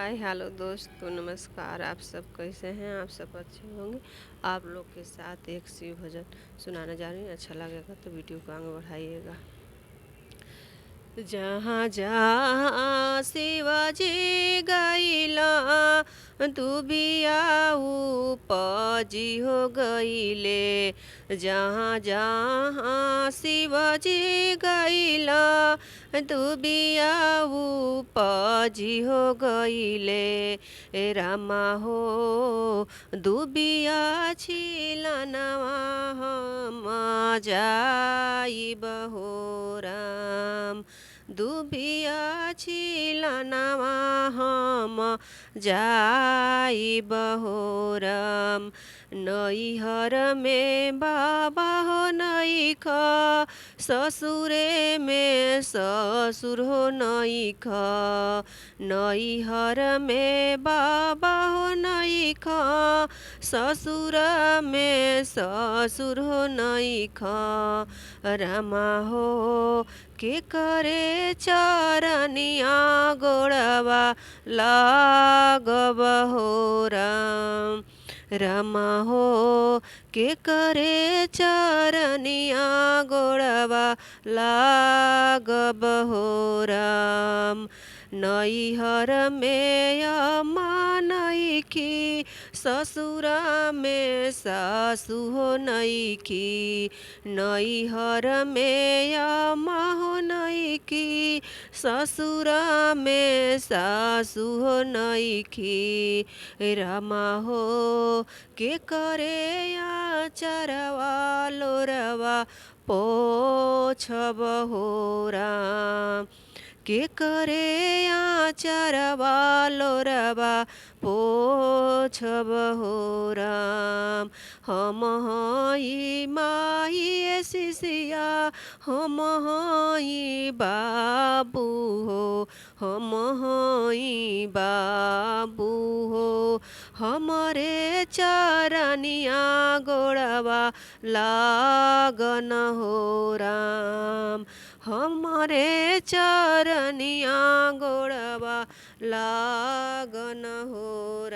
Hi hello दोस्तों, नमस्कार। आप सब कैसे हैं? आप सब अच्छे होंगे। आप लोग के साथ एक शिव भजन सुनाने जा रही हूँ। अच्छा लगेगा तो वीडियो को आगे बढ़ाइएगा। जहाँ जहाँ शिवाजी गईला दुबिया उपजी हो गईले। जहाँ जहाँ शिवाजी गईला दुबिया उपजी हो गईले। ए रामा हो दुबिया छिलनवा हम जाइब हो राम। दुबिया छिलनवा हम जाइब हो राम। नैहर में बाबा हो नैख, ससुरे में ससुर हो नैख। नैहर में बाबा हो नैख, ससुर में ससुर हो नैख। रामा हो के करे चरनिया गोड़वा लागब हो राम। रामा हो के करे चरनिया गोड़वा लागब हो राम। नैहर में अम्मा नैखी, ससुर में सासु हो नैखी। नैहर में अम्मा हो नैखी, ससुर में सासु हो नैखी। रामा हो के करे आचरवा लोरवा पोछब हो राम। के करे आचरवा लोरवा पोछब हो राम। हम हई माई शिशिया, हम हई बाबू हो। हम हई बाबू हो, हमरे चरनिया गोड़वा लागन हो राम। हमरे चरनिया गोड़वा लागन हो